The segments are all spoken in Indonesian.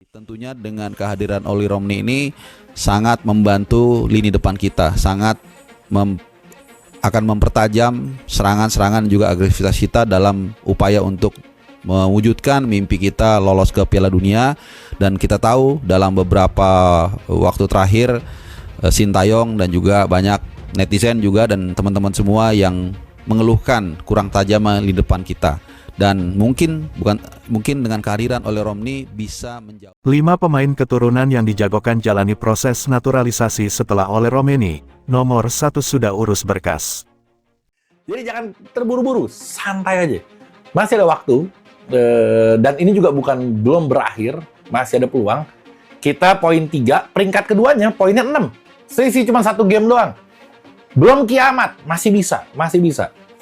Tentunya dengan kehadiran Oli Romney ini sangat membantu lini depan kita, sangat akan mempertajam serangan-serangan juga agresivitas kita dalam upaya untuk mewujudkan mimpi kita lolos ke Piala Dunia. Dan kita tahu dalam beberapa waktu terakhir Sintayong dan juga banyak netizen juga dan teman-teman semua yang mengeluhkan kurang tajam lini depan kita. Dan mungkin dengan kehadiran Oli Romney bisa menjawab. 5 pemain keturunan yang dijagokan jalani proses naturalisasi setelah Oli Romney. Nomor 1 sudah urus berkas. Jadi jangan terburu-buru, santai aja. Masih ada waktu, dan ini juga belum berakhir, masih ada peluang. Kita poin 3, peringkat keduanya poinnya 6. Selisih cuma 1 game doang. Belum kiamat, masih bisa.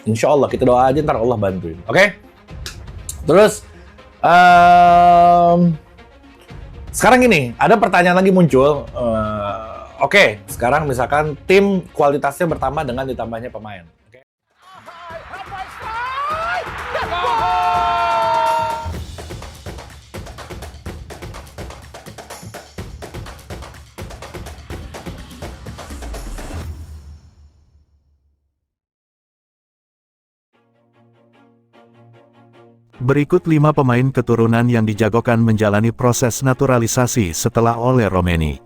Insya Allah, kita doa aja, ntar Allah bantuin. Oke? Terus, sekarang gini, ada pertanyaan lagi muncul. Oke, sekarang misalkan tim kualitasnya bertambah dengan ditambahnya pemain. Oke? Berikut 5 pemain keturunan yang dijagokan menjalani proses naturalisasi setelah Oli Romney.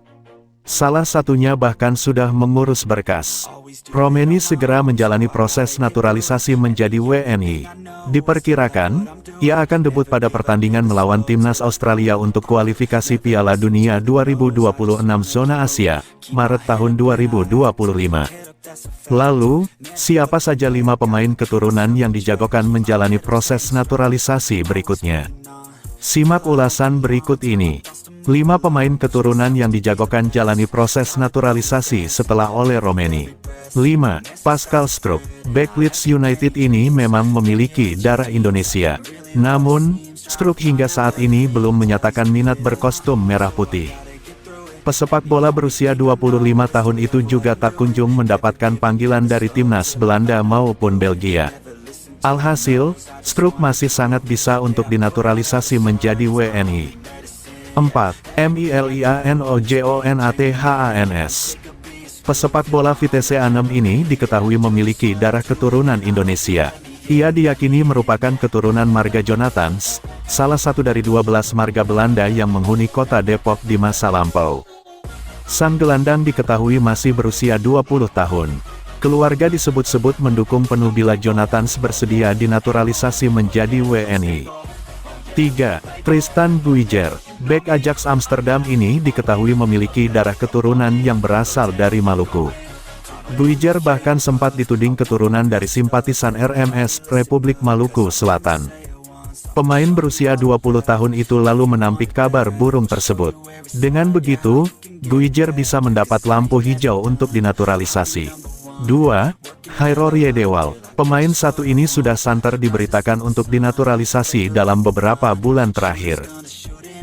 Salah satunya bahkan sudah mengurus berkas. Romney segera menjalani proses naturalisasi menjadi WNI. Diperkirakan, ia akan debut pada pertandingan melawan timnas Australia untuk kualifikasi Piala Dunia 2026 zona Asia, Maret tahun 2025. Lalu, siapa saja 5 pemain keturunan yang dijagokan menjalani proses naturalisasi berikutnya? Simak ulasan berikut ini. 5 pemain keturunan yang dijagokan jalani proses naturalisasi setelah Oli Romney. 5. Pascal Struijk, bek Leeds United ini memang memiliki darah Indonesia. Namun, Struijk hingga saat ini belum menyatakan minat berkostum merah putih. Pesepak bola berusia 25 tahun itu juga tak kunjung mendapatkan panggilan dari timnas Belanda maupun Belgia. Alhasil, Struijk masih sangat bisa untuk dinaturalisasi menjadi WNI. 4. Milianjonathans. Pesepak bola Vitesse Arnhem ini diketahui memiliki darah keturunan Indonesia. Ia diyakini merupakan keturunan marga Jonathans, salah satu dari 12 marga Belanda yang menghuni kota Depok di masa lampau. Sang gelandang diketahui masih berusia 20 tahun. Keluarga disebut-sebut mendukung penuh bila Jonathans bersedia dinaturalisasi menjadi WNI. 3. Tristan Guijer, bek Ajax Amsterdam ini diketahui memiliki darah keturunan yang berasal dari Maluku. Guijer bahkan sempat dituding keturunan dari simpatisan RMS, Republik Maluku Selatan. Pemain berusia 20 tahun itu lalu menampik kabar burung tersebut. Dengan begitu, Guijer bisa mendapat lampu hijau untuk dinaturalisasi. 2. Hairo Riedewald. Pemain satu ini sudah santer diberitakan untuk dinaturalisasi dalam beberapa bulan terakhir.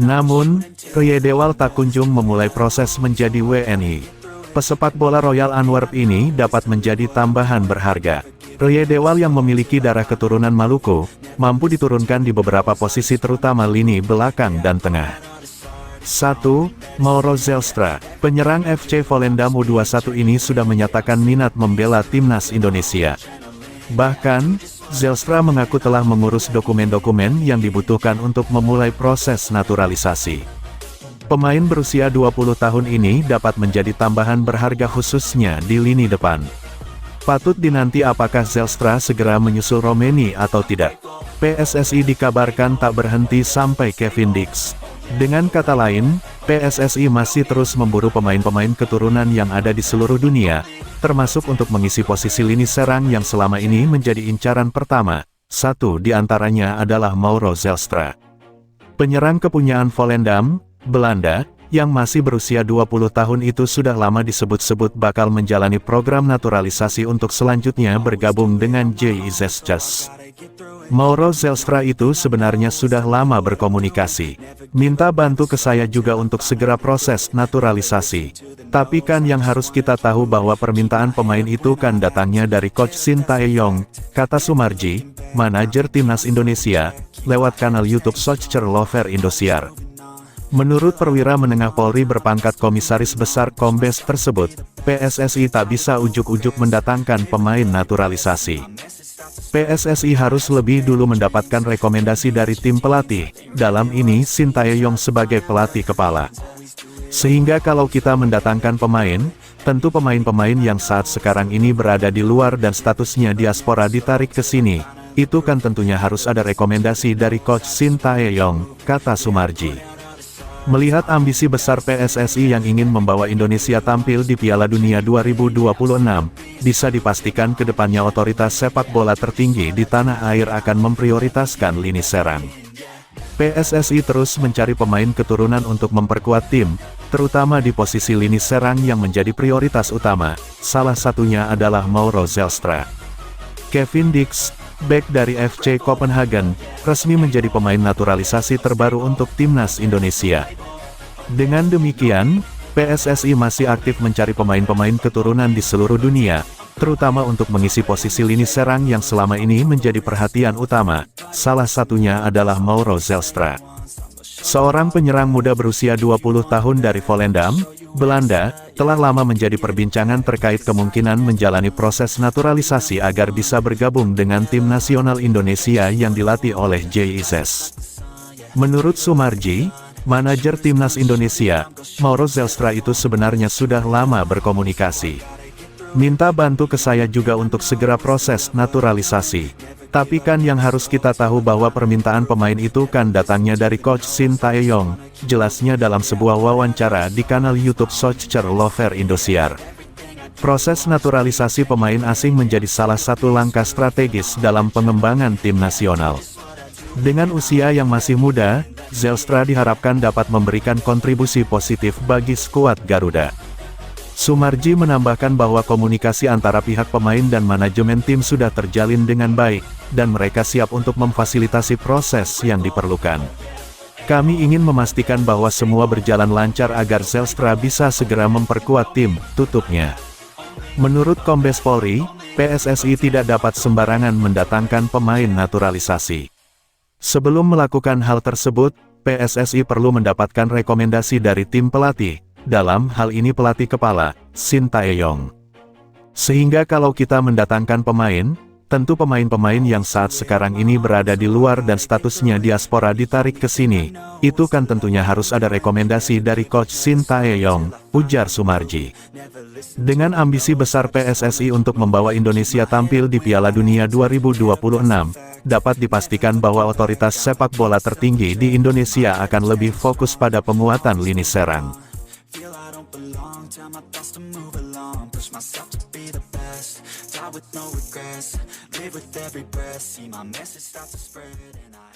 Namun, Riedewald tak kunjung memulai proses menjadi WNI. Pesepak bola Royal Antwerp ini dapat menjadi tambahan berharga. Riedewald yang memiliki darah keturunan Maluku, mampu diturunkan di beberapa posisi terutama lini belakang dan tengah. 1. Mauro Zelstra, penyerang FC Volendam U21 ini sudah menyatakan minat membela timnas Indonesia. Bahkan, Zelstra mengaku telah mengurus dokumen-dokumen yang dibutuhkan untuk memulai proses naturalisasi. Pemain berusia 20 tahun ini dapat menjadi tambahan berharga khususnya di lini depan. Patut dinanti apakah Zelstra segera menyusul Romney atau tidak. PSSI dikabarkan tak berhenti sampai Kevin Dix. Dengan kata lain, PSSI masih terus memburu pemain-pemain keturunan yang ada di seluruh dunia, termasuk untuk mengisi posisi lini serang yang selama ini menjadi incaran pertama. Satu di antaranya adalah Mauro Zelstra. Penyerang kepunyaan Volendam, Belanda, yang masih berusia 20 tahun itu sudah lama disebut-sebut bakal menjalani program naturalisasi untuk selanjutnya bergabung dengan JIZS. Mauro Zelstra itu sebenarnya sudah lama berkomunikasi. Minta bantu ke saya juga untuk segera proses naturalisasi. Tapi kan yang harus kita tahu bahwa permintaan pemain itu kan datangnya dari Coach Shin Tae-yong, kata Sumarji, manajer timnas Indonesia, lewat kanal YouTube Soccer Lover Indosiar. Menurut perwira menengah Polri berpangkat Komisaris Besar Kombes tersebut, PSSI tak bisa ujuk-ujuk mendatangkan pemain naturalisasi. PSSI harus lebih dulu mendapatkan rekomendasi dari tim pelatih, dalam ini Sintayong sebagai pelatih kepala. Sehingga kalau kita mendatangkan pemain, tentu pemain-pemain yang saat sekarang ini berada di luar dan statusnya diaspora ditarik ke sini, itu kan tentunya harus ada rekomendasi dari Coach Sintayong, kata Sumarji. Melihat ambisi besar PSSI yang ingin membawa Indonesia tampil di Piala Dunia 2026, bisa dipastikan kedepannya otoritas sepak bola tertinggi di tanah air akan memprioritaskan lini serang. PSSI terus mencari pemain keturunan untuk memperkuat tim, terutama di posisi lini serang yang menjadi prioritas utama, salah satunya adalah Mauro Zelstra. Kevin Dix, bek dari FC Copenhagen, resmi menjadi pemain naturalisasi terbaru untuk timnas Indonesia. Dengan demikian, PSSI masih aktif mencari pemain-pemain keturunan di seluruh dunia, terutama untuk mengisi posisi lini serang yang selama ini menjadi perhatian utama, salah satunya adalah Mauro Zelstra. Seorang penyerang muda berusia 20 tahun dari Volendam, Belanda, telah lama menjadi perbincangan terkait kemungkinan menjalani proses naturalisasi agar bisa bergabung dengan tim nasional Indonesia yang dilatih oleh JIS. Menurut Sumarji, manajer timnas Indonesia, Mauro Zelstra itu sebenarnya sudah lama berkomunikasi. Minta bantu ke saya juga untuk segera proses naturalisasi. Tapi kan yang harus kita tahu bahwa permintaan pemain itu kan datangnya dari Coach Sintayong, jelasnya dalam sebuah wawancara di kanal YouTube Soccer Lover Indosiar. Proses naturalisasi pemain asing menjadi salah satu langkah strategis dalam pengembangan tim nasional. Dengan usia yang masih muda, Zelstra diharapkan dapat memberikan kontribusi positif bagi skuad Garuda. Sumarji menambahkan bahwa komunikasi antara pihak pemain dan manajemen tim sudah terjalin dengan baik, dan mereka siap untuk memfasilitasi proses yang diperlukan. Kami ingin memastikan bahwa semua berjalan lancar agar Zelstra bisa segera memperkuat tim, tutupnya. Menurut Kombes Polri, PSSI tidak dapat sembarangan mendatangkan pemain naturalisasi. Sebelum melakukan hal tersebut, PSSI perlu mendapatkan rekomendasi dari tim pelatih, dalam hal ini pelatih kepala, Sintayong. Sehingga kalau kita mendatangkan pemain, tentu pemain-pemain yang saat sekarang ini berada di luar dan statusnya diaspora ditarik ke sini, itu kan tentunya harus ada rekomendasi dari Coach Sintayong, ujar Sumarji. Dengan ambisi besar PSSI untuk membawa Indonesia tampil di Piala Dunia 2026, dapat dipastikan bahwa otoritas sepak bola tertinggi di Indonesia akan lebih fokus pada penguatan lini serang. Feel I don't belong, tell my thoughts to move along, push myself to be the best, die with no regrets, live with every breath, see my message start to spread, and I